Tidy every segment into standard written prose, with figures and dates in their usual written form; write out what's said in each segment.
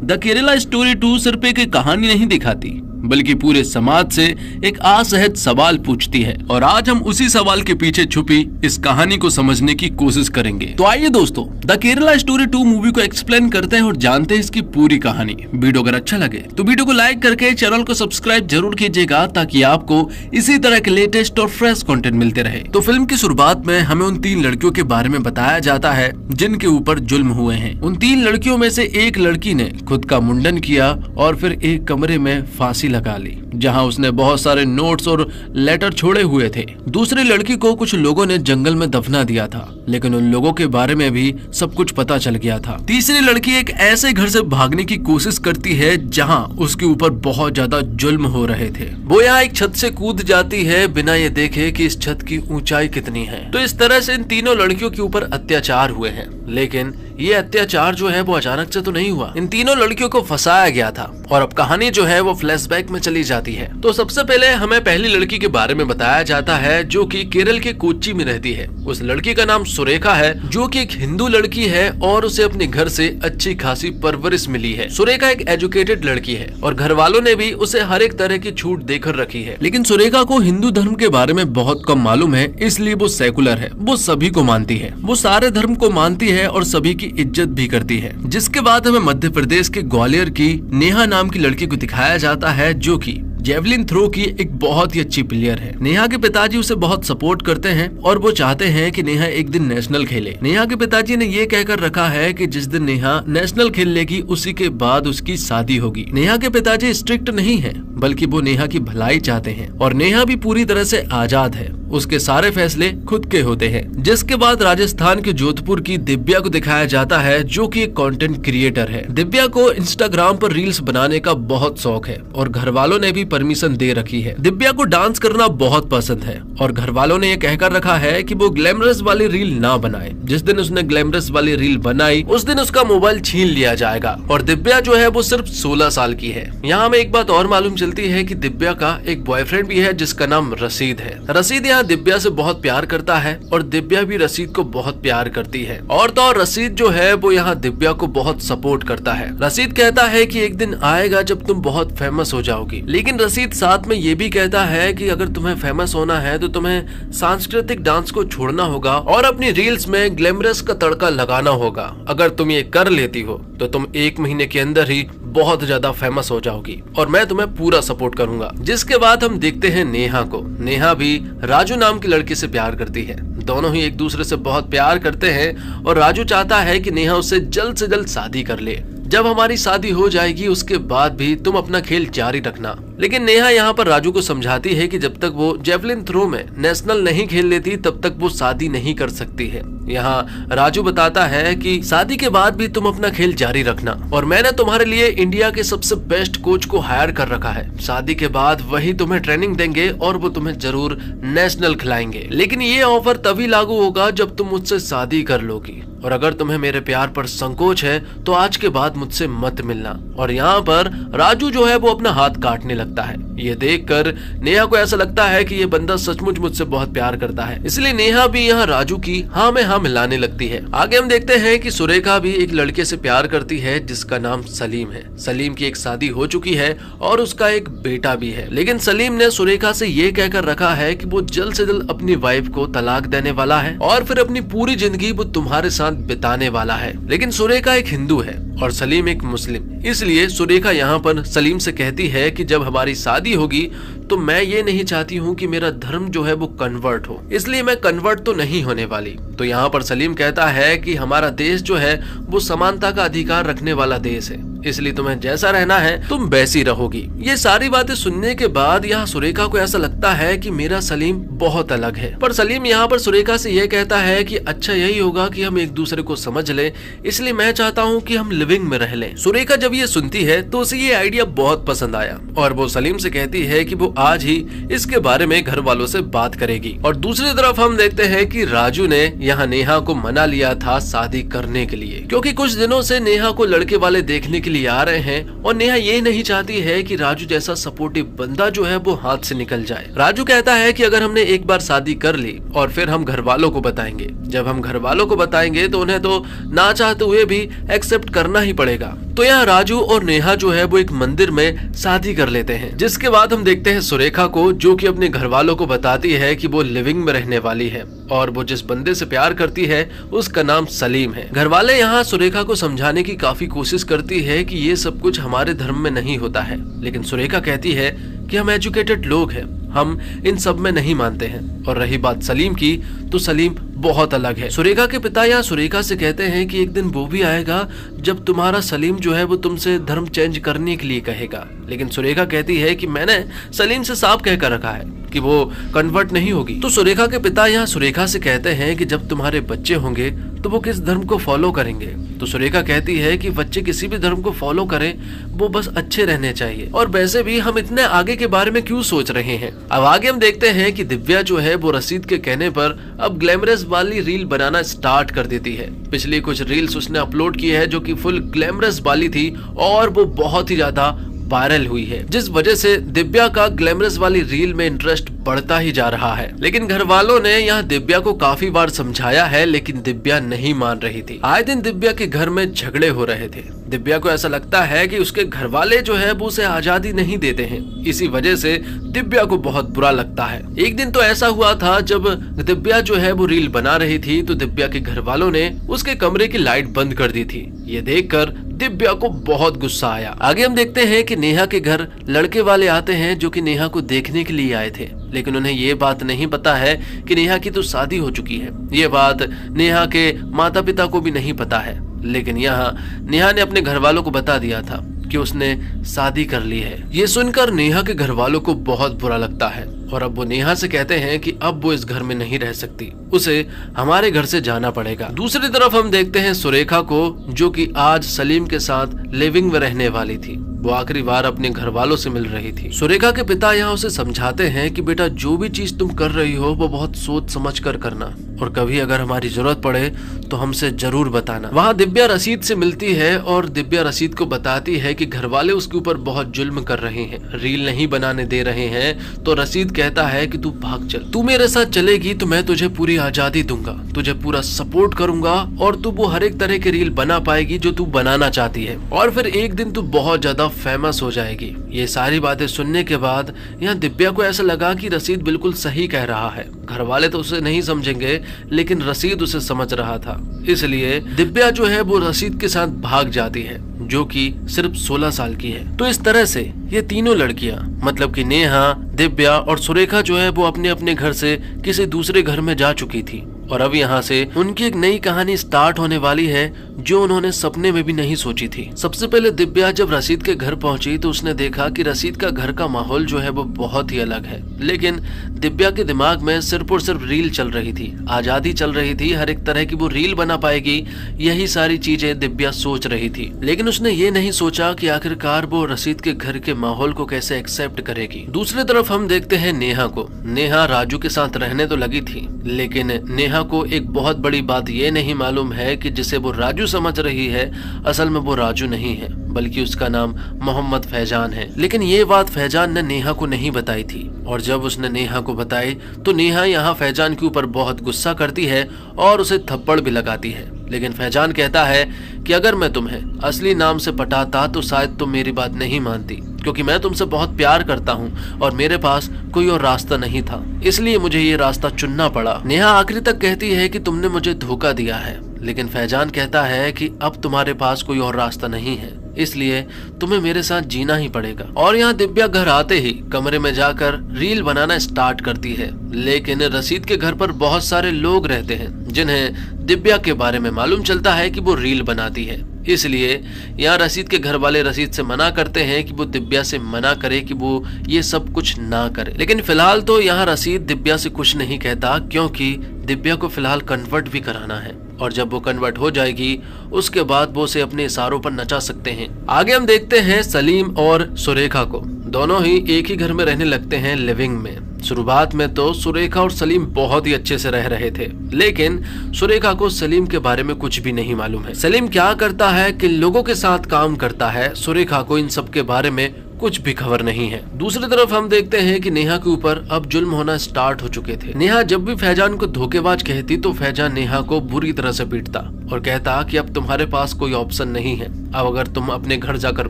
The Kerala story 2 सिर्फ एक कहानी नहीं दिखाती बल्कि पूरे समाज से एक असहज सवाल पूछती है और आज हम उसी सवाल के पीछे छुपी इस कहानी को समझने की कोशिश करेंगे। तो आइए दोस्तों, द केरला स्टोरी 2 मूवी को एक्सप्लेन करते हैं और जानते हैं इसकी पूरी कहानी। वीडियो अगर अच्छा लगे तो वीडियो को लाइक करके चैनल को सब्सक्राइब जरूर कीजिएगा ताकि आपको इसी तरह के लेटेस्ट और फ्रेश कंटेंट मिलते रहे। तो फिल्म की शुरुआत में हमें उन 3 लड़कियों के बारे में बताया जाता है जिनके ऊपर जुल्म हुए हैं। उन 3 लड़कियों में से एक लड़की ने खुद का मुंडन किया और फिर एक कमरे में फांसी लगा ली जहां उसने बहुत सारे नोट्स और लेटर छोड़े हुए थे। दूसरी लड़की को कुछ लोगों ने जंगल में दफना दिया था, लेकिन उन लोगों के बारे में भी सब कुछ पता चल गया था। तीसरी लड़की एक ऐसे घर से भागने की कोशिश करती है जहां उसके ऊपर बहुत ज्यादा जुल्म हो रहे थे। वो यहाँ एक छत से कूद जाती है बिना ये देखे कि इस छत की ऊंचाई कितनी है। तो इस तरह से इन तीनों लड़कियों के ऊपर अत्याचार हुए हैं, लेकिन ये अत्याचार जो है वो अचानक से तो नहीं हुआ। इन तीनों लड़कियों को फंसाया गया था और अब कहानी जो है वो फ्लैशबैक में चली जाती है। तो सबसे पहले हमें पहली लड़की के बारे में बताया जाता है जो कि केरल के कोच्चि में रहती है। उस लड़की का नाम सुरेखा है जो कि एक हिंदू लड़की है और उसे अपने घर से अच्छी खासी परवरिश मिली है। सुरेखा एक एजुकेटेड लड़की है और घर वालों ने भी उसे हर एक तरह की छूट देकर रखी है, लेकिन सुरेखा को हिंदू धर्म के बारे में बहुत कम मालूम है, इसलिए वो सेकुलर है। वो सभी को मानती है, वो सारे धर्म को मानती है और सभी की इज्जत भी करती है। जिसके बाद हमें मध्य प्रदेश के ग्वालियर की नेहा नाम की लड़की को दिखाया जाता है जो कि जेवलिन थ्रो की एक बहुत ही अच्छी प्लेयर है। नेहा के पिताजी उसे बहुत सपोर्ट करते हैं और वो चाहते हैं कि नेहा एक दिन नेशनल खेले। नेहा के पिताजी ने ये कहकर रखा है कि जिस दिन नेहा नेशनल खेल लेगी उसी के बाद उसकी शादी होगी। नेहा के पिताजी स्ट्रिक्ट नहीं है बल्कि वो नेहा की भलाई चाहते हैं और नेहा भी पूरी तरह से आजाद है, उसके सारे फैसले खुद के होते हैं। जिसके बाद राजस्थान के जोधपुर की दिव्या को दिखाया जाता है जो कि एक कंटेंट क्रिएटर है। दिव्या को इंस्टाग्राम पर रील्स बनाने का बहुत शौक है और घर वालों ने भी परमिशन दे रखी है। दिव्या को डांस करना बहुत पसंद है और घर वालों ने ये कहकर रखा है कि वो ग्लैमरस वाली रील ना बनाए। जिस दिन उसने ग्लैमरस वाली रील बनाई उस दिन उसका मोबाइल छीन लिया जाएगा। और दिव्या जो है वो सिर्फ 16 साल की है। यहाँ हमें एक बात और मालूम चलती है कि दिव्या का एक बॉयफ्रेंड भी है जिसका नाम रशीद है। रशीद यहाँ दिव्या से बहुत प्यार करता है और दिव्या भी रशीद को बहुत प्यार करती है। और तो और रशीद जो है वो यहाँ दिव्या को बहुत सपोर्ट करता है। रशीद कहता है कि एक दिन आएगा जब तुम बहुत फेमस हो जाओगी, लेकिन रशीद साथ में ये भी कहता है कि अगर तुम्हें फेमस होना है तो तुम्हें सांस्कृतिक डांस को छोड़ना होगा और अपनी रील्स में ग्लैमरस का तड़का लगाना होगा। अगर तुम ये कर लेती हो तो तुम 1 महीने के अंदर ही बहुत ज्यादा फेमस हो जाओगी और मैं तुम्हें पूरा सपोर्ट करूंगा। जिसके बाद हम देखते हैं नेहा को। नेहा भी राजू नाम की लड़की से प्यार करती है। दोनों ही एक दूसरे से बहुत प्यार करते हैं और राजू चाहता है कि नेहा उससे जल्द से जल्द शादी कर ले। जब हमारी शादी हो जाएगी उसके बाद भी तुम अपना खेल जारी रखना। लेकिन नेहा यहाँ पर राजू को समझाती है कि जब तक वो जेवलिन थ्रो में नेशनल नहीं खेल लेती तब तक वो शादी नहीं कर सकती है। यहाँ राजू बताता है कि शादी के बाद भी तुम अपना खेल जारी रखना और मैंने तुम्हारे लिए इंडिया के सबसे बेस्ट कोच को हायर कर रखा है। शादी के बाद वही तुम्हें ट्रेनिंग देंगे और वो तुम्हें जरूर नेशनल खिलाएंगे, लेकिन ये ऑफर तभी लागू होगा जब तुम मुझसे शादी कर लोगी। और अगर तुम्हें मेरे प्यार पर संकोच है तो आज के बाद मुझसे मत मिलना। और यहाँ पर राजू जो है वो अपना हाथ काटने लगता है। ये देखकर नेहा को ऐसा लगता है कि ये बंदा सचमुच मुझसे बहुत प्यार करता है, इसलिए नेहा भी यहाँ राजू की हाँ में हाँ मिलाने लगती है। आगे हम देखते हैं कि सुरेखा भी एक लड़के से प्यार करती है जिसका नाम सलीम है। सलीम की एक शादी हो चुकी है और उसका एक बेटा भी है, लेकिन सलीम ने सुरेखा से ये कहकर रखा है कि वो जल्द से जल्द अपनी वाइफ को तलाक देने वाला है और फिर अपनी पूरी जिंदगी वो तुम्हारे साथ बिताने वाला है। लेकिन सुरेखा एक हिंदू है और सलीम एक मुस्लिम, इसलिए सुरेखा यहाँ पर सलीम से कहती है कि जब हमारी शादी होगी तो मैं ये नहीं चाहती हूँ कि मेरा धर्म जो है वो कन्वर्ट हो, इसलिए मैं कन्वर्ट तो नहीं होने वाली। तो यहाँ पर सलीम कहता है कि हमारा देश जो है वो समानता का अधिकार रखने वाला देश है, इसलिए तुम्हें जैसा रहना है तुम वैसी रहोगी। ये सारी बातें सुनने के बाद यहाँ सुरेखा को ऐसा लगता है कि मेरा सलीम बहुत अलग है। पर सलीम यहाँ पर सुरेखा से यह कहता है कि अच्छा यही होगा कि हम एक दूसरे को समझ लें, इसलिए मैं चाहता हूँ कि हम लिविंग में रह लें। सुरेखा जब ये सुनती है तो उसे ये आइडिया बहुत पसंद आया और वो सलीम से कहती है कि वो आज ही इसके बारे में घर वालों से बात करेगी। और दूसरी तरफ हम देखते हैं कि राजू ने यहाँ नेहा को मना लिया था शादी करने के लिए, क्योंकि कुछ दिनों से नेहा को लड़के वाले देखने के लिए आ रहे हैं और नेहा ये नहीं चाहती है कि राजू जैसा सपोर्टिव बंदा जो है वो हाथ से निकल जाए। राजू कहता है कि अगर हमने एक बार शादी कर ली और फिर हम घर वालों को बताएंगे, जब हम घर वालों को बताएंगे तो उन्हें तो ना चाहते हुए भी एक्सेप्ट करना ही पड़ेगा। तो यहाँ राजू और नेहा जो है वो एक मंदिर में शादी कर लेते हैं, जिसके बाद हम देखते हैं सुरेखा को, जो कि अपने घर वालों को बताती है कि वो लिविंग में रहने वाली है और वो जिस बंदे से प्यार करती है उसका नाम सलीम है। घर वाले यहाँ सुरेखा को समझाने की काफी कोशिश करती है कि ये सब कुछ हमारे धर्म में नहीं होता है, लेकिन सुरेखा कहती है कि हम एजुकेटेड लोग हैं, हम इन सब में नहीं मानते हैं। और रही बात सलीम की, तो सलीम बहुत अलग है। सुरेखा के पिता यहाँ सुरेखा से कहते हैं कि एक दिन वो भी आएगा जब तुम्हारा सलीम जो है वो तुमसे धर्म चेंज करने के लिए कहेगा, लेकिन सुरेखा कहती है कि मैंने सलीम से साफ कहकर रखा है कि वो कन्वर्ट नहीं होगी। तो सुरेखा के पिता यहाँ सुरेखा से कहते हैं कि जब तुम्हारे बच्चे होंगे तो वो किस धर्म को फॉलो करेंगे। तो सुरेखा कहती है कि बच्चे किसी भी धर्म को फॉलो करें, वो बस अच्छे रहने चाहिए, और वैसे भी हम इतने आगे के बारे में क्यों सोच रहे हैं। अब आगे हम देखते हैं कि दिव्या जो है वो रसीद के कहने पर अब ग्लैमरस वाली रील बनाना स्टार्ट कर देती है। पिछली कुछ रील्स उसने अपलोड की है जो कि फुल ग्लैमरस वाली थी और वो बहुत ही ज्यादा वायरल हुई है, जिस वजह से दिव्या का ग्लैमरस वाली रील में इंटरेस्ट बढ़ता ही जा रहा है। लेकिन घर वालों ने यहाँ दिव्या को काफी बार समझाया है, लेकिन दिव्या नहीं मान रही थी। आए दिन दिव्या के घर में झगड़े हो रहे थे। दिव्या को ऐसा लगता है कि उसके घर वाले जो है वो उसे आजादी नहीं देते हैं, इसी वजह से दिव्या को बहुत बुरा लगता है। एक दिन तो ऐसा हुआ था जब दिव्या जो है वो रील बना रही थी, तो दिव्या के घर वालों ने उसके कमरे की लाइट बंद कर दी थी। ये देखकर दिव्या को बहुत गुस्सा आया। आगे हम देखते हैं कि नेहा के घर लड़के वाले आते हैं जो कि नेहा को देखने के लिए आए थे, लेकिन उन्हें ये बात नहीं पता है कि नेहा की तो शादी हो चुकी है। ये बात नेहा के माता पिता को भी नहीं पता है, लेकिन यहाँ नेहा ने अपने घर वालों को बता दिया था कि उसने शादी कर ली है। ये सुनकर नेहा के घर वालों को बहुत बुरा लगता है और अब वो नेहा से कहते हैं कि अब वो इस घर में नहीं रह सकती, उसे हमारे घर से जाना पड़ेगा। दूसरी तरफ हम देखते हैं सुरेखा को, जो कि आज सलीम के साथ लिविंग में रहने वाली थी। वो आखिरी बार अपने घर वालों से मिल रही थी। सुरेखा के पिता यहाँ उसे समझाते हैं कि बेटा जो भी चीज तुम कर रही हो वो बहुत सोच समझ कर करना, और कभी अगर हमारी जरूरत पड़े तो हमसे जरूर बताना। वहाँ दिव्या रसीद से मिलती है और दिव्या रसीद को बताती है कि घर वाले उसके ऊपर बहुत जुल्म कर रहे हैं, रील नहीं बनाने दे रहे हैं। तो रसीद कहता है कि तू भाग चल, तू मेरे साथ चलेगी तो मैं तुझे पूरी आजादी दूंगा, तुझे पूरा सपोर्ट करूंगा और तू वो हर एक तरह की रील बना पाएगी जो तू बनाना चाहती है, और फिर एक दिन तू बहुत ज्यादा फेमस हो जाएगी। ये सारी बातें सुनने के बाद यहाँ दिव्या को ऐसा लगा कि रसीद बिल्कुल सही कह रहा है। घर वाले तो उसे नहीं समझेंगे, लेकिन रसीद उसे समझ रहा था, इसलिए दिव्या जो है वो रसीद के साथ भाग जाती है, जो कि सिर्फ 16 साल की है। तो इस तरह से ये तीनों लड़कियां, मतलब कि नेहा, दिव्या और सुरेखा जो है वो अपने अपने घर से किसी दूसरे घर में जा चुकी थी, और अब यहाँ से उनकी एक नई कहानी स्टार्ट होने वाली है जो उन्होंने सपने में भी नहीं सोची थी। सबसे पहले दिव्या जब रसीद के घर पहुंची तो उसने देखा कि रसीद का घर का माहौल जो है वो बहुत ही अलग है, लेकिन दिव्या के दिमाग में सिर्फ और सिर्फ रील चल रही थी, आजादी चल रही थी, हर एक तरह की वो रील बना पाएगी, यही सारी चीजें दिव्या सोच रही थी। लेकिन उसने ये नहीं सोचा कि आखिरकार वो रसीद के घर के माहौल को कैसे एक्सेप्ट करेगी। दूसरी तरफ हम देखते हैं नेहा को। नेहा राजू के साथ रहने तो लगी थी, लेकिन नेहा को एक बहुत बड़ी बात ये नहीं मालूम है कि जिसे वो राजू समझ रही है असल में वो राजू नहीं है, बल्कि उसका नाम मोहम्मद फैजान है। लेकिन ये बात फैजान ने नेहा को नहीं बताई थी, और जब उसने नेहा को बताई तो नेहा यहाँ फैजान के ऊपर बहुत गुस्सा करती है और उसे थप्पड़ भी लगाती है। लेकिन फैजान कहता है कि अगर मैं तुम्हें असली नाम से पटाता तो शायद तुम मेरी बात नहीं मानती, क्योंकि मैं तुमसे बहुत प्यार करता हूँ और मेरे पास कोई और रास्ता नहीं था, इसलिए मुझे ये रास्ता चुनना पड़ा। नेहा आखिरी तक कहती है कि तुमने मुझे धोखा दिया है, लेकिन फैजान कहता है कि अब तुम्हारे पास कोई और रास्ता नहीं है, इसलिए तुम्हें मेरे साथ जीना ही पड़ेगा। और यहाँ दिव्या घर आते ही कमरे में जाकर रील बनाना स्टार्ट करती है, लेकिन रसीद के घर पर बहुत सारे लोग रहते हैं जिन्हें दिव्या के बारे में मालूम चलता है कि वो रील बनाती है, इसलिए यहाँ रसीद के घर वाले रसीद से मना करते हैं कि वो दिव्या से मना करे कि वो ये सब कुछ ना करे। लेकिन फिलहाल तो यहाँ रसीद दिव्या से कुछ नहीं कहता, क्योंकि दिव्या को फिलहाल कन्वर्ट भी कराना है, और जब वो कन्वर्ट हो जाएगी उसके बाद वो उसे अपने इशारों पर नचा सकते हैं। आगे हम देखते हैं सलीम और सुरेखा को। दोनों ही एक ही घर में रहने लगते हैं लिविंग में। शुरुआत में तो सुरेखा और सलीम बहुत ही अच्छे से रह रहे थे, लेकिन सुरेखा को सलीम के बारे में कुछ भी नहीं मालूम है। सलीम क्या करता है, किन लोगों के साथ काम करता है, सुरेखा को इन सब के बारे में कुछ भी खबर नहीं है। दूसरी तरफ हम देखते हैं कि नेहा के ऊपर अब जुल्म होना स्टार्ट हो चुके थे। नेहा जब भी फैजान को धोखेबाज कहती तो फैजान नेहा को बुरी तरह से पीटता और कहता कि अब तुम्हारे पास कोई ऑप्शन नहीं है। अब अगर तुम अपने घर जाकर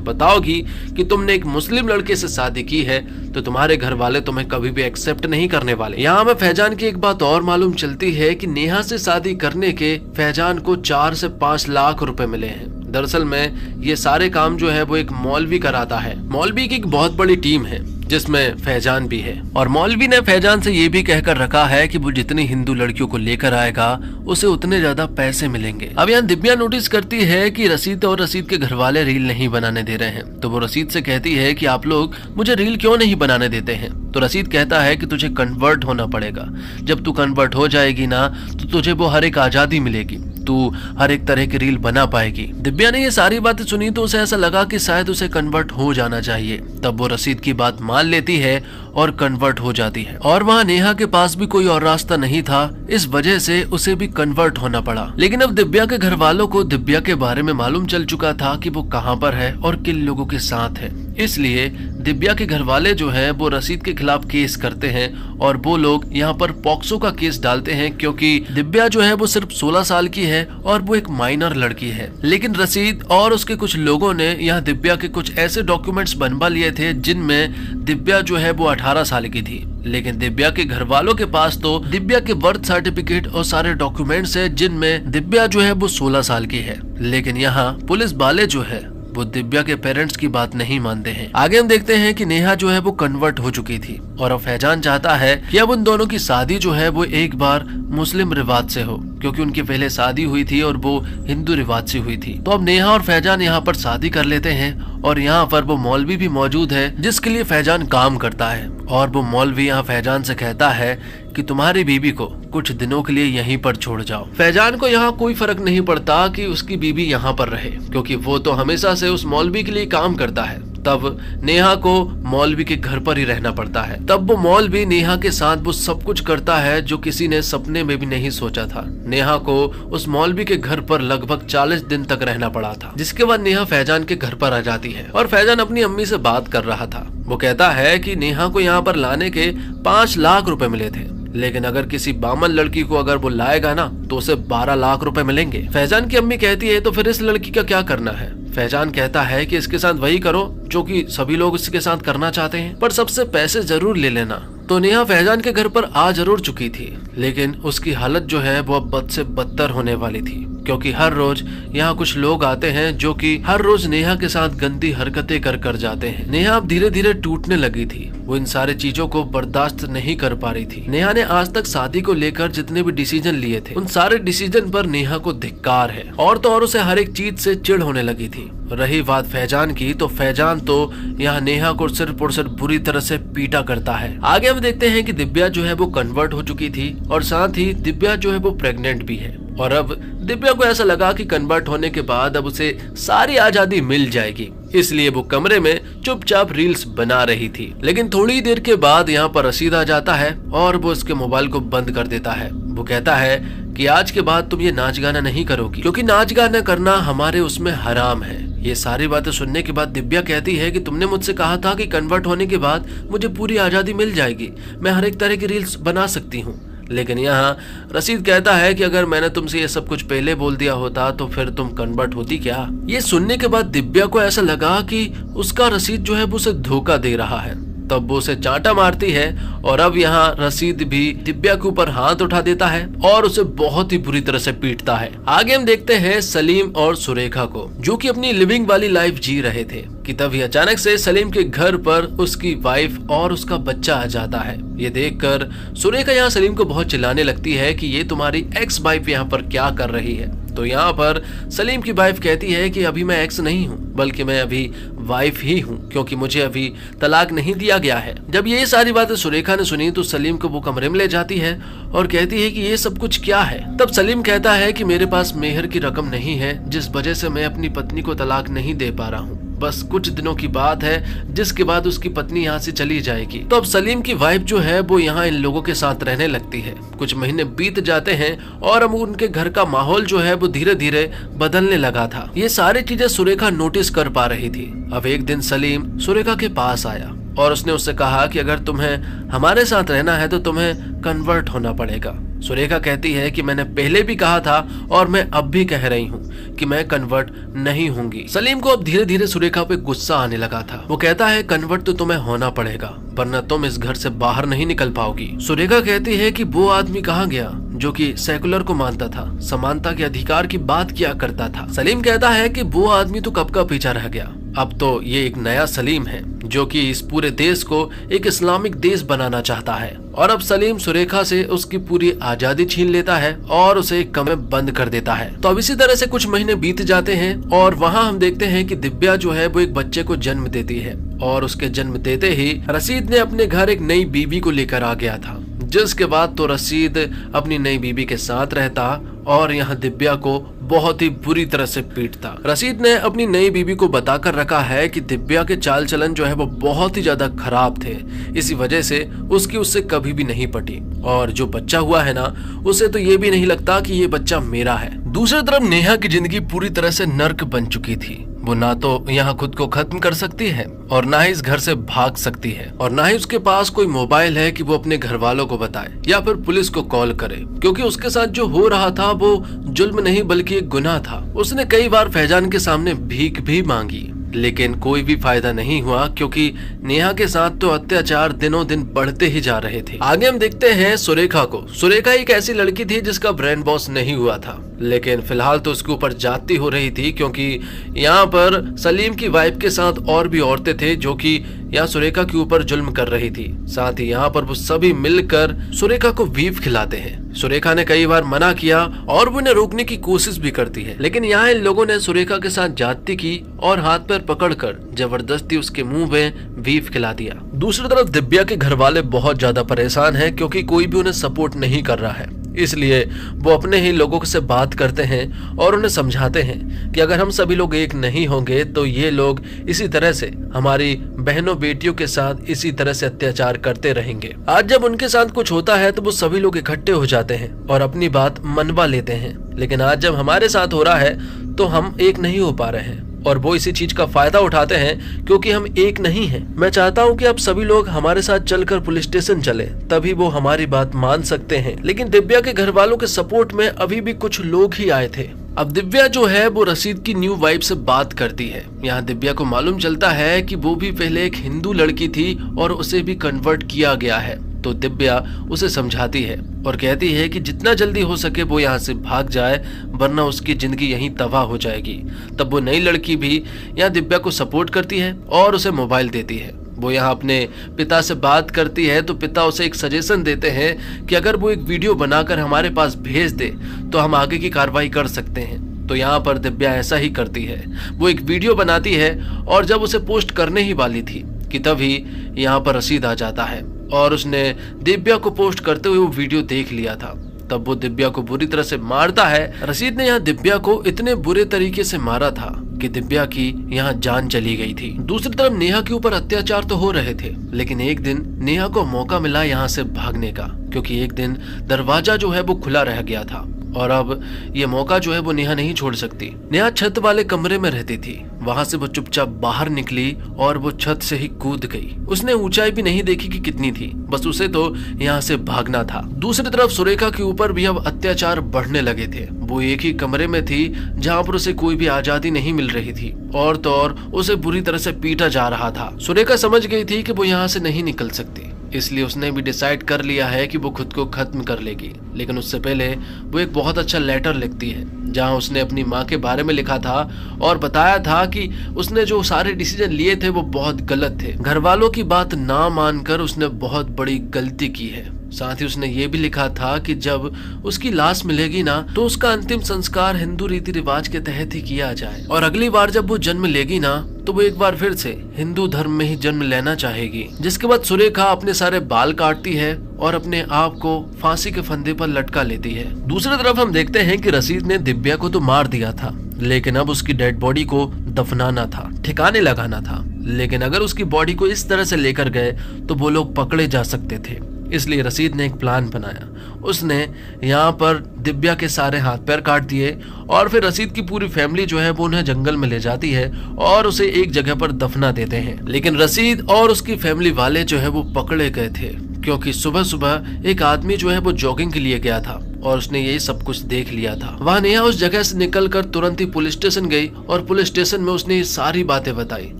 बताओगी कि तुमने एक मुस्लिम लड़के से शादी की है तो तुम्हारे घर वाले तुम्हें कभी भी एक्सेप्ट नहीं करने वाले। यहाँ हमें फैजान की एक बात और मालूम चलती है कि नेहा से शादी करने के फैजान को 4 से 5 लाख रुपए मिले हैं। दरअसल में ये सारे काम जो है वो एक मौलवी कराता है। मौलवी की एक बहुत बड़ी टीम है जिसमें फैजान भी है, और मौलवी ने फैजान से ये भी कहकर रखा है कि वो जितनी हिंदू लड़कियों को लेकर आएगा उसे उतने ज्यादा पैसे मिलेंगे। अब यहाँ दिव्या नोटिस करती है कि रसीद और रसीद के घर वाले रील नहीं बनाने दे रहे हैं, तो वो रसीद से कहती है कि आप लोग मुझे रील क्यों नहीं बनाने देते हैं। तो रसीद कहता है कि तुझे कन्वर्ट होना पड़ेगा, जब तू कन्वर्ट हो जाएगी ना तो तुझे वो हर एक आजादी मिलेगी, तू हर एक तरह की रील बना पाएगी। दिव्या ने ये सारी बातें सुनी तो उसे ऐसा लगा कि शायद उसे कन्वर्ट हो जाना चाहिए। तब वो रसीद की बात मान लेती है और कन्वर्ट हो जाती है, और वहाँ नेहा के पास भी कोई और रास्ता नहीं था, इस वजह से उसे भी कन्वर्ट होना पड़ा। लेकिन अब दिव्या के घर वालों को दिव्या के बारे में मालूम चल चुका था कि वो कहाँ पर है और किन लोगों के साथ है, इसलिए दिव्या के घर वाले जो है वो रसीद के खिलाफ केस करते हैं और वो लोग यहाँ पर पॉक्सो का केस डालते हैं, क्योंकि दिव्या जो है वो सिर्फ 16 साल की है और वो एक माइनर लड़की है। लेकिन रसीद और उसके कुछ लोगों ने यहाँ दिव्या के कुछ ऐसे डॉक्यूमेंट्स बनवा लिए थे जिनमें दिव्या जो है वो 18 साल की थी। लेकिन दिव्या के घर वालों के पास तो दिव्या के बर्थ सर्टिफिकेट और सारे डॉक्यूमेंट्स है जिनमें दिव्या जो है वो 16 साल की है। लेकिन यहाँ पुलिस वाले जो है वो दिव्या के पेरेंट्स की बात नहीं मानते हैं। आगे हम देखते हैं कि नेहा जो है वो कन्वर्ट हो चुकी थी और अब फैजान चाहता है कि अब उन दोनों की शादी जो है वो एक बार मुस्लिम रिवाज से हो, क्योंकि उनकी पहले शादी हुई थी और वो हिंदू रिवाज से हुई थी। तो अब नेहा और फैजान यहाँ पर शादी कर लेते हैं और यहाँ पर वो मौलवी भी मौजूद है जिसके लिए फैजान काम करता है, और वो मौलवी यहाँ फैजान से कहता है कि तुम्हारी बीबी को कुछ दिनों के लिए यहीं पर छोड़ जाओ। फैजान को यहाँ कोई फर्क नहीं पड़ता कि उसकी बीबी यहाँ पर रहे, क्योंकि वो तो हमेशा से उस मौलवी के लिए काम करता है। तब नेहा को मौलवी के घर पर ही रहना पड़ता है। तब वो मौलवी नेहा के साथ वो सब कुछ करता है जो किसी ने सपने में भी नहीं सोचा था। नेहा को उस मौलवी के घर पर लगभग 40 दिन तक रहना पड़ा था, जिसके बाद नेहा फैजान के घर पर आ जाती है और फैजान अपनी अम्मी से बात कर रहा था। वो कहता है कि नेहा को यहाँ पर लाने के 5 लाख रुपए मिले थे, लेकिन अगर किसी बामन लड़की को अगर वो लाएगा ना तो उसे 12 लाख रुपए मिलेंगे। फैजान की अम्मी कहती है तो फिर इस लड़की का क्या करना है। फैजान कहता है कि इसके साथ वही करो जो कि सभी लोग इसके साथ करना चाहते हैं, पर सबसे पैसे जरूर ले लेना। तो नेहा फैजान के घर पर आ जरूर चुकी थी, लेकिन उसकी हालत जो है वो अब बद से बदतर होने वाली थी, क्योंकि हर रोज यहाँ कुछ लोग आते हैं जो कि हर रोज नेहा के साथ गंदी हरकतें कर जाते हैं। नेहा अब धीरे धीरे टूटने लगी थी, वो इन सारे चीजों को बर्दाश्त नहीं कर पा रही थी। नेहा ने आज तक शादी को लेकर जितने भी डिसीजन लिए थे उन सारे डिसीजन पर नेहा को धिक्कार है, और तो और उसे हर एक चीज से चिढ़ होने लगी थी। रही बात फैजान की, तो फैजान तो यहाँ नेहा को सिर्फ और सिर्फ बुरी तरह से पीटा करता है। आगे हम देखते हैं कि दिव्या जो है वो कन्वर्ट हो चुकी थी और साथ ही दिव्या जो है वो प्रेग्नेंट भी है, और अब दिव्या को ऐसा लगा कि कन्वर्ट होने के बाद अब उसे सारी आजादी मिल जाएगी, इसलिए वो कमरे में चुपचाप रील्स बना रही थी। लेकिन थोड़ी देर के बाद यहाँ पर रसीद आ जाता है और वो उसके मोबाइल को बंद कर देता है। वो कहता है कि आज के बाद तुम ये नाच गाना नहीं करोगी, क्योंकि नाच गाना करना हमारे उसमें हराम है। ये सारी बातें सुनने के बाद दिव्या कहती है कि तुमने मुझसे कहा था कि कन्वर्ट होने के बाद मुझे पूरी आजादी मिल जाएगी, मैं हर एक तरह की रील्स बना सकती हूँ। लेकिन यहाँ रसीद कहता है कि अगर मैंने तुमसे ये सब कुछ पहले बोल दिया होता तो फिर तुम कन्वर्ट होती क्या। ये सुनने के बाद दिव्या को ऐसा लगा कि उसका रसीद जो है वो उसे धोखा दे रहा है। तब वो उसे चांटा मारती है और अब यहाँ रसीद भी दिव्या के ऊपर हाथ उठा देता है और उसे बहुत ही बुरी तरह से पीटता है। आगे हम देखते हैं सलीम और सुरेखा को, जो कि अपनी लिविंग वाली लाइफ जी रहे थे, कि तभी अचानक से सलीम के घर पर उसकी वाइफ और उसका बच्चा आ जाता है। ये देखकर सुरेखा यहाँ सलीम को बहुत चिल्लाने लगती है कि ये तुम्हारी एक्स वाइफ यहाँ पर क्या कर रही है। तो यहाँ पर सलीम की वाइफ कहती है कि अभी मैं एक्स नहीं हूँ, बल्कि मैं अभी वाइफ ही हूँ, क्योंकि मुझे अभी तलाक नहीं दिया गया है। जब ये सारी बातें सुरेखा ने सुनी तो सलीम को वो कमरे में ले जाती है और कहती है कि ये सब कुछ क्या है। तब सलीम कहता है कि मेरे पास मेहर की रकम नहीं है, जिस वजह से मैं अपनी पत्नी को तलाक नहीं दे पा रहा हूँ। बस कुछ दिनों की बात है, जिसके बाद उसकी पत्नी यहाँ से चली जाएगी। तो अब सलीम की वाइफ जो है वो यहाँ इन लोगों के साथ रहने लगती है। कुछ महीने बीत जाते हैं और अब उनके घर का माहौल जो है वो धीरे धीरे बदलने लगा था। ये सारी चीजें सुरेखा नोटिस कर पा रही थी। अब एक दिन सलीम सुरेखा के पास आया और उसने उससे कहा कि अगर तुम्हें हमारे साथ रहना है तो तुम्हें कन्वर्ट होना पड़ेगा। सुरेखा कहती है कि मैंने पहले भी कहा था और मैं अब भी कह रही हूँ कि मैं कन्वर्ट नहीं होंगी। सलीम को अब धीरे धीरे सुरेखा पे गुस्सा आने लगा था। वो कहता है कन्वर्ट तो तुम्हें होना पड़ेगा, वरना तुम इस घर से बाहर नहीं निकल पाओगी। सुरेखा कहती है कि वो आदमी कहाँ गया जो कि सेकुलर को मानता था, समानता के अधिकार की बात किया करता था। सलीम कहता है कि वो आदमी तो कब का पीछा रह गया, अब तो ये एक नया सलीम है जो कि इस पूरे देश को एक इस्लामिक देश बनाना चाहता है। और अब सलीम सुरेखा से उसकी पूरी आजादी छीन लेता है और उसे एक कमरे में बंद कर देता है। तो अब इसी तरह से कुछ महीने बीत जाते हैं और वहाँ हम देखते हैं कि दिव्या जो है वो एक बच्चे को जन्म देती है और उसके जन्म देते ही रशीद ने अपने घर एक नई बीवी को लेकर आ गया था। जिसके बाद तो रशीद अपनी नई बीवी के साथ रहता और यहाँ दिव्या को बहुत ही बुरी तरह से पीटता। रशीद ने अपनी नई बीवी को बताकर रखा है कि दिव्या के चाल चलन जो है वो बहुत ही ज्यादा खराब थे, इसी वजह से उससे कभी भी नहीं पटी और जो बच्चा हुआ है ना उसे तो ये भी नहीं लगता कि ये बच्चा मेरा है। दूसरी तरफ नेहा की जिंदगी पूरी तरह से नर्क बन चुकी थी। वो ना तो यहाँ खुद को खत्म कर सकती है और ना ही इस घर से भाग सकती है और ना ही उसके पास कोई मोबाइल है कि वो अपने घर वालों को बताए या फिर पुलिस को कॉल करे, क्योंकि उसके साथ जो हो रहा था वो जुल्म नहीं बल्कि एक गुनाह था। उसने कई बार फैजान के सामने भीख भी मांगी लेकिन कोई भी फायदा नहीं हुआ, क्योंकि नेहा के साथ तो अत्याचार दिनों दिन बढ़ते ही जा रहे थे। आगे हम देखते हैं सुरेखा को। सुरेखा एक ऐसी लड़की थी जिसका ब्रेन वॉश नहीं हुआ था, लेकिन फिलहाल तो उसके ऊपर जाती हो रही थी, क्योंकि यहाँ पर सलीम की वाइफ के साथ और भी औरतें थे जो कि यहाँ सुरेखा के ऊपर जुल्म कर रही थी। साथ ही यहाँ पर वो सभी मिलकर सुरेखा को बीफ खिलाते हैं। सुरेखा ने कई बार मना किया और वो उन्हें रोकने की कोशिश भी करती है, लेकिन यहाँ इन लोगों ने सुरेखा के साथ जाती की और हाथ पैर पकड़कर जबरदस्ती उसके मुंह में बीफ खिला दिया। दूसरी तरफ दिव्या के घर वाले बहुत ज्यादा परेशान हैं, क्योंकि कोई भी उन्हें सपोर्ट नहीं कर रहा है। इसलिए वो अपने ही लोगों से बात करते हैं और उन्हें समझाते हैं कि अगर हम सभी लोग एक नहीं होंगे तो ये लोग इसी तरह से हमारी बहनों बेटियों के साथ इसी तरह से अत्याचार करते रहेंगे। आज जब उनके साथ कुछ होता है तो वो सभी लोग इकट्ठे हो जाते हैं और अपनी बात मनवा लेते हैं, लेकिन आज जब हमारे साथ हो रहा है तो हम एक नहीं हो पा रहे हैं और वो इसी चीज का फायदा उठाते हैं, क्योंकि हम एक नहीं हैं। मैं चाहता हूं कि आप सभी लोग हमारे साथ चलकर पुलिस स्टेशन चले, तभी वो हमारी बात मान सकते हैं। लेकिन दिव्या के घर वालों के सपोर्ट में अभी भी कुछ लोग ही आए थे। अब दिव्या जो है वो रशीद की न्यू वाइफ से बात करती है। यहाँ दिव्या को मालूम चलता है कि वो भी पहले एक हिंदू लड़की थी और उसे भी कन्वर्ट किया गया है। तो दिव्या उसे समझाती है और कहती है कि जितना जल्दी हो सके वो यहाँ से भाग जाए, वरना उसकी जिंदगी यहीं तबाह हो जाएगी। तब वो नई लड़की भी यहाँ दिव्या को सपोर्ट करती है और उसे मोबाइल देती है। वो यहाँ अपने पिता से बात करती है तो पिता उसे एक सजेशन देते हैं कि अगर वो एक वीडियो बनाकर हमारे पास भेज दे तो हम आगे की कार्रवाई कर सकते हैं। तो यहाँ पर दिव्या ऐसा ही करती है। वो एक वीडियो बनाती है और जब उसे पोस्ट करने ही वाली थी कि तभी यहाँ पर रशीद आ जाता है और उसने दिव्या को पोस्ट करते हुए वो वीडियो देख लिया था। तब वो दिव्या को बुरी तरह से मारता है। रशीद ने यहाँ दिव्या को इतने बुरे तरीके से मारा था कि दिव्या की यहाँ जान चली गई थी। दूसरी तरफ नेहा के ऊपर अत्याचार तो हो रहे थे, लेकिन एक दिन नेहा को मौका मिला यहाँ से भागने का, क्योंकि एक दिन दरवाजा जो है वो खुला रह गया था और अब ये मौका जो है वो नेहा नहीं छोड़ सकती। नेहा छत वाले कमरे में रहती थी, वहां से वो चुपचाप बाहर निकली और वो छत से ही कूद गई। उसने ऊंचाई भी नहीं देखी कि कितनी थी, बस उसे तो यहाँ से भागना था। दूसरी तरफ सुरेखा के ऊपर भी अब अत्याचार बढ़ने लगे थे। वो एक ही कमरे में थी जहाँ पर उसे कोई भी आजादी नहीं मिल रही थी और तो और उसे बुरी तरह से पीटा जा रहा था। सुरेखा समझ गई थी कि वो यहाँ से नहीं निकल सकती, इसलिए उसने भी डिसाइड कर लिया है कि वो खुद को खत्म कर लेगी। लेकिन उससे पहले वो एक बहुत अच्छा लेटर लिखती है जहां उसने अपनी माँ के बारे में लिखा था और बताया था कि उसने जो सारे डिसीजन लिए थे वो बहुत गलत थे। घर वालों की बात ना मानकर उसने बहुत बड़ी गलती की है। साथ ही उसने ये भी लिखा था कि जब उसकी लाश मिलेगी ना तो उसका अंतिम संस्कार हिंदू रीति रिवाज के तहत ही किया जाए और अगली बार जब वो जन्म लेगी ना तो वो एक बार फिर से हिंदू धर्म में ही जन्म लेना चाहेगी। जिसके बाद सुरेखा अपने सारे बाल काटती है और अपने आप को फांसी के फंदे पर लटका लेती है। दूसरी तरफ हम देखते हैं कि रशीद ने दिव्या को तो मार दिया था, लेकिन अब उसकी डेड बॉडी को दफनाना था, ठिकाने लगाना था। लेकिन अगर उसकी बॉडी को इस तरह से लेकर गए तो वो लोग पकड़े जा सकते थे। इसलिए रशीद ने एक प्लान बनाया। उसने यहाँ पर दिव्या के सारे हाथ पैर काट दिए और फिर रशीद की पूरी फैमिली जो है वो उन्हें जंगल में ले जाती है और उसे एक जगह पर दफना देते हैं। लेकिन रशीद और उसकी फैमिली वाले जो है वो पकड़े गए थे, क्योंकि सुबह सुबह एक आदमी जो है वो जॉगिंग के लिए गया था और उसने यही सब कुछ देख लिया था। वहाँ नेहा उस जगह से निकलकर तुरंत ही पुलिस स्टेशन गई और पुलिस स्टेशन में उसने ये सारी बातें बताई।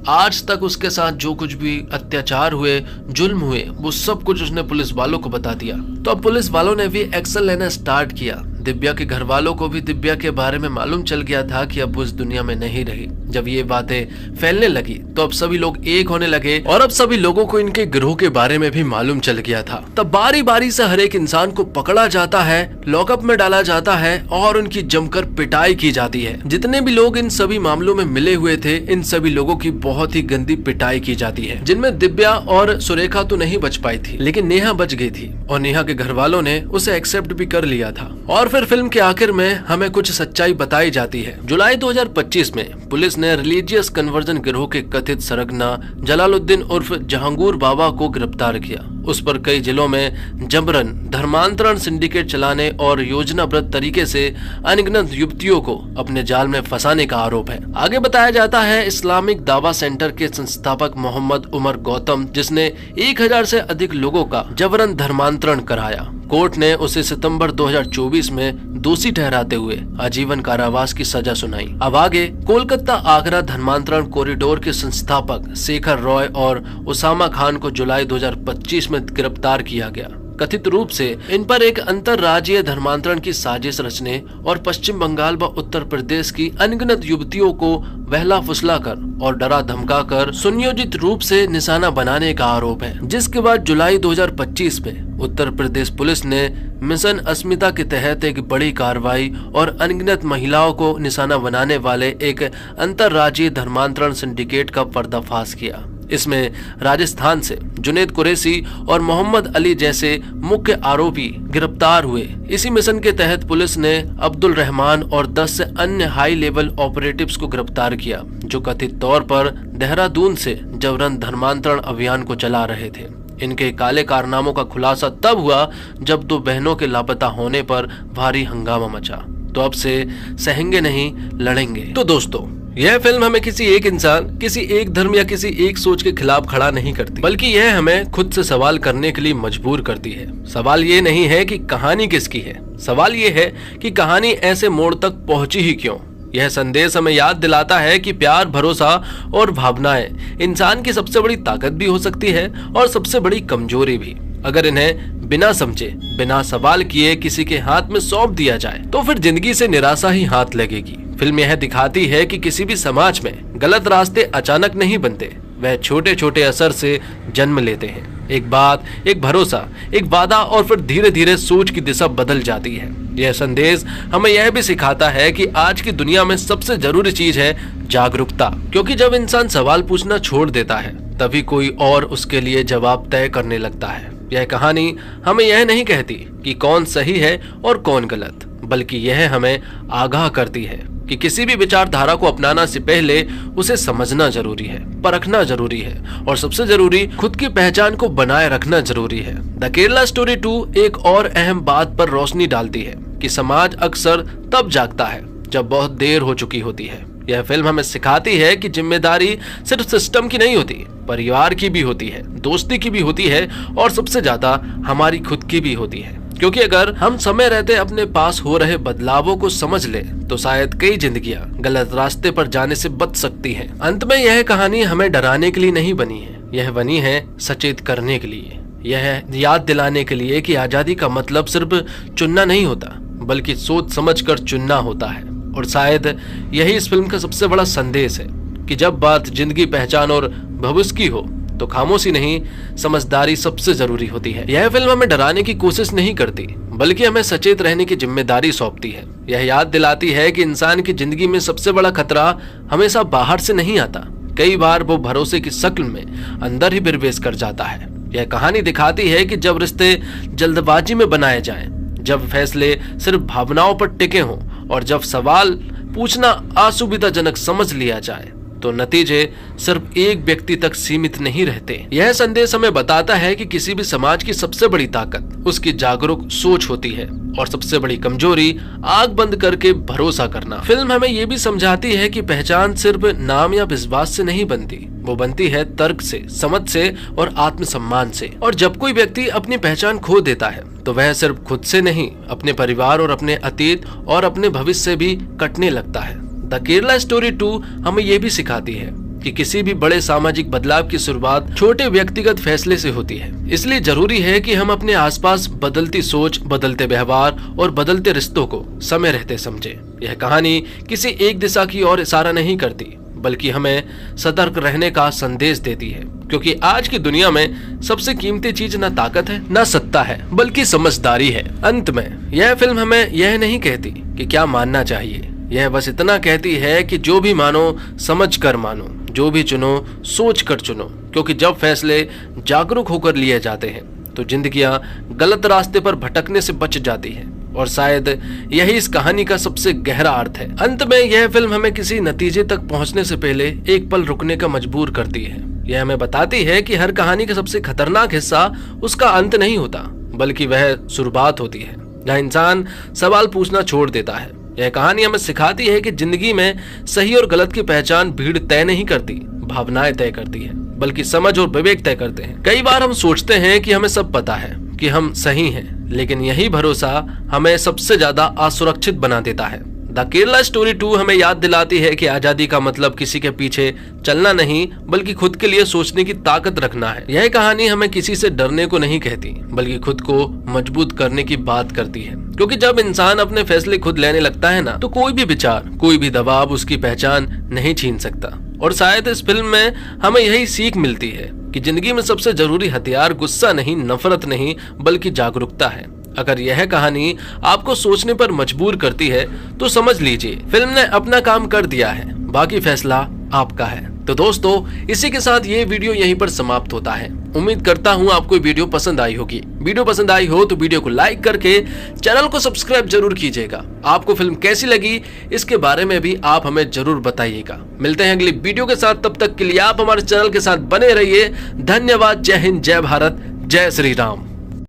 आज तक उसके साथ जो कुछ भी अत्याचार हुए, जुल्म हुए, वो सब कुछ उसने पुलिस वालों को बता दिया। तो अब पुलिस वालों ने भी एक्शन लेना स्टार्ट किया। दिव्या के घर वालों को भी दिव्या के बारे में मालूम चल गया था कि अब वो इस दुनिया में नहीं रही। जब ये बातें फैलने लगी तो अब सभी लोग एक होने लगे और अब सभी लोगों को इनके गिरोह के बारे में भी मालूम चल गया था। तब बारी बारी से हर एक इंसान को पकड़ा जाता है, लॉकअप में डाला जाता है और उनकी जमकर पिटाई की जाती है। जितने भी लोग इन सभी मामलों में मिले हुए थे, इन सभी लोगों की बहुत ही गंदी पिटाई की जाती है, जिनमें दिव्या और सुरेखा तो नहीं बच पाई थी, लेकिन नेहा बच गई थी और नेहा के घर वालों ने उसे एक्सेप्ट भी कर लिया था। और फिर फिल्म के आखिर में हमें कुछ सच्चाई बताई जाती है। जुलाई 2025 में पुलिस ने रिलीजियस कन्वर्जन गिरोह के कथित सरगना जलालुद्दीन उर्फ जहांगीर बाबा को गिरफ्तार किया। उस पर कई जिलों में जबरन धर्मांतरण सिंडिकेट चलाने और योजनाबद्ध तरीके से अनगिनत युवतियों को अपने जाल में फंसाने का आरोप है। आगे बताया जाता है इस्लामिक दावा सेंटर के संस्थापक मोहम्मद उमर गौतम, जिसने 1000 से अधिक लोगों का जबरन धर्मांतरण कराया। कोर्ट ने उसे सितंबर 2024 में दोषी ठहराते हुए आजीवन कारावास की सजा सुनाई। अब आगे कोलकाता आगरा धर्मांतरण कॉरिडोर के संस्थापक शेखर रॉय और उसामा खान को जुलाई 2025 में गिरफ्तार किया गया। कथित रूप से इन पर एक अंतरराज्यीय धर्मांतरण की साजिश रचने और पश्चिम बंगाल व उत्तर प्रदेश की अनगिनत युवतियों को बहला फुसलाकर और डरा धमकाकर सुनियोजित रूप से निशाना बनाने का आरोप है। जिसके बाद जुलाई 2025 में उत्तर प्रदेश पुलिस ने मिशन अस्मिता के तहत एक बड़ी कार्रवाई और अनगिनत महिलाओं को निशाना बनाने वाले एक अंतरराज्यीय धर्मांतरण सिंडिकेट का पर्दाफाश किया। इसमें राजस्थान से जुनैद कुरैशी और मोहम्मद अली जैसे मुख्य आरोपी गिरफ्तार हुए। इसी मिशन के तहत पुलिस ने अब्दुल रहमान और 10 से अन्य हाई लेवल ऑपरेटिव्स को गिरफ्तार किया, जो कथित तौर पर देहरादून से जबरन धर्मांतरण अभियान को चला रहे थे। इनके काले कारनामों का खुलासा तब हुआ जब 2 बहनों के लापता होने पर भारी हंगामा मचा। तो अब से सहेंगे नहीं, लड़ेंगे। तो दोस्तों, यह फिल्म हमें किसी एक इंसान, किसी एक धर्म या किसी एक सोच के खिलाफ खड़ा नहीं करती, बल्कि यह हमें खुद से सवाल करने के लिए मजबूर करती है। सवाल ये नहीं है कि कहानी किसकी है, सवाल ये है कि कहानी ऐसे मोड़ तक पहुंची ही क्यों। यह संदेश हमें याद दिलाता है कि प्यार, भरोसा और भावनाएं इंसान की सबसे बड़ी ताकत भी हो सकती है और सबसे बड़ी कमजोरी भी। अगर इन्हें बिना समझे, बिना सवाल किए किसी के हाथ में सौंप दिया जाए तो फिर जिंदगी से निराशा ही हाथ लगेगी। फिल्म यह दिखाती है कि किसी भी समाज में गलत रास्ते अचानक नहीं बनते, वह छोटे छोटे असर से जन्म लेते हैं। एक बात, एक भरोसा, एक वादा और फिर धीरे धीरे सोच की दिशा बदल जाती है। यह संदेश हमें यह भी सिखाता है कि आज की दुनिया में सबसे जरूरी चीज है जागरूकता, क्योंकि जब इंसान सवाल पूछना छोड़ देता है तभी कोई और उसके लिए जवाब तय करने लगता है। यह कहानी हमें यह नहीं कहती कि कौन सही है और कौन गलत, बल्कि यह हमें आगाह करती है कि किसी भी विचारधारा को अपनाना से पहले उसे समझना जरूरी है, परखना जरूरी है और सबसे जरूरी खुद की पहचान को बनाए रखना जरूरी है। द केरला स्टोरी 2 एक और अहम बात पर रोशनी डालती है कि समाज अक्सर तब जागता है जब बहुत देर हो चुकी होती है। यह फिल्म हमें सिखाती है कि जिम्मेदारी सिर्फ सिस्टम की नहीं होती, परिवार की भी होती है, दोस्ती की भी होती है और सबसे ज्यादा हमारी खुद की भी होती है। क्योंकि अगर हम समय रहते अपने पास हो रहे बदलावों को समझ लें तो शायद कई जिंदगियां गलत रास्ते पर जाने से बच सकती हैं। अंत में यह कहानी हमें डराने के लिए नहीं बनी है, यह बनी है सचेत करने के लिए। यह याद दिलाने के लिए कि आजादी का मतलब सिर्फ चुनना नहीं होता, बल्कि सोच समझ कर चुनना होता है। और शायद यही इस फिल्म का सबसे बड़ा संदेश है कि जब बात जिंदगी, पहचान और भविष्य की हो तो खामोशी नहीं, समझदारी सबसे जरूरी होती है। यह फिल्म हमें डराने की कोशिश नहीं करती, बल्कि हमें सचेत रहने की जिम्मेदारी सौंपती है। यह याद दिलाती है कि इंसान की जिंदगी में सबसे बड़ा खतरा हमेशा बाहर से नहीं आता, कई बार वो भरोसे की शक्ल में अंदर ही प्रवेश कर जाता है। यह कहानी दिखाती है कि जब रिश्ते जल्दबाजी में बनाए जाएं, जब फैसले सिर्फ भावनाओं पर टिके हों और जब सवाल पूछना असुविधाजनक समझ लिया जाए तो नतीजे सिर्फ एक व्यक्ति तक सीमित नहीं रहते। यह संदेश हमें बताता है कि किसी भी समाज की सबसे बड़ी ताकत उसकी जागरूक सोच होती है और सबसे बड़ी कमजोरी आंख बंद करके भरोसा करना। फिल्म हमें ये भी समझाती है कि पहचान सिर्फ नाम या विश्वास से नहीं बनती, वो बनती है तर्क से, समझ से और आत्मसम्मान से। और जब कोई व्यक्ति अपनी पहचान खो देता है तो वह सिर्फ खुद से नहीं, अपने परिवार और अपने अतीत और अपने भविष्य से भी कटने लगता है। द केरला स्टोरी 2 हमें यह भी सिखाती है कि किसी भी बड़े सामाजिक बदलाव की शुरुआत छोटे व्यक्तिगत फैसले से होती है। इसलिए जरूरी है कि हम अपने आसपास बदलती सोच, बदलते व्यवहार और बदलते रिश्तों को समय रहते समझें। यह कहानी किसी एक दिशा की ओर इशारा नहीं करती, बल्कि हमें सतर्क रहने का संदेश देती है, क्योंकि आज की दुनिया में सबसे कीमती चीज न ताकत है, न सत्ता है, बल्कि समझदारी है। अंत में यह फिल्म हमें यह नहीं कहती कि क्या मानना चाहिए, यह बस इतना कहती है कि जो भी मानो समझ कर मानो, जो भी चुनो सोच कर चुनो, क्योंकि जब फैसले जागरूक होकर लिए जाते हैं तो जिंदगियां गलत रास्ते पर भटकने से बच जाती हैं। और शायद यही इस कहानी का सबसे गहरा अर्थ है। अंत में यह फिल्म हमें किसी नतीजे तक पहुंचने से पहले एक पल रुकने का मजबूर करती है। यह हमें बताती है कि हर कहानी का सबसे खतरनाक हिस्सा उसका अंत नहीं होता, बल्कि वह शुरुआत होती है जहाँ इंसान सवाल पूछना छोड़ देता है। यह कहानी हमें सिखाती है कि जिंदगी में सही और गलत की पहचान भीड़ तय नहीं करती, भावनाएं तय करती है, बल्कि समझ और विवेक तय करते हैं। कई बार हम सोचते हैं कि हमें सब पता है, कि हम सही हैं, लेकिन यही भरोसा हमें सबसे ज्यादा असुरक्षित बना देता है। द केरला स्टोरी 2 हमें याद दिलाती है कि आजादी का मतलब किसी के पीछे चलना नहीं, बल्कि खुद के लिए सोचने की ताकत रखना है। यह कहानी हमें किसी से डरने को नहीं कहती, बल्कि खुद को मजबूत करने की बात करती है, क्योंकि जब इंसान अपने फैसले खुद लेने लगता है ना, तो कोई भी विचार, कोई भी दबाव उसकी पहचान नहीं छीन सकता। और शायद इस फिल्म में हमें यही सीख मिलती है कि जिंदगी में सबसे जरूरी हथियार गुस्सा नहीं, नफरत नहीं, बल्कि जागरूकता है। अगर यह कहानी आपको सोचने पर मजबूर करती है तो समझ लीजिए फिल्म ने अपना काम कर दिया है, बाकी फैसला आपका है। तो दोस्तों, इसी के साथ ये वीडियो यहीं पर समाप्त होता है। उम्मीद करता हूँ आपको वीडियो पसंद आई होगी। वीडियो पसंद आई हो तो वीडियो को लाइक करके चैनल को सब्सक्राइब जरूर कीजिएगा। आपको फिल्म कैसी लगी इसके बारे में भी आप हमें जरूर बताइएगा। मिलते हैं अगली वीडियो के साथ, तब तक के लिए आप हमारे चैनल के साथ बने रहिए। धन्यवाद। जय हिंद, जय भारत, जय श्री राम।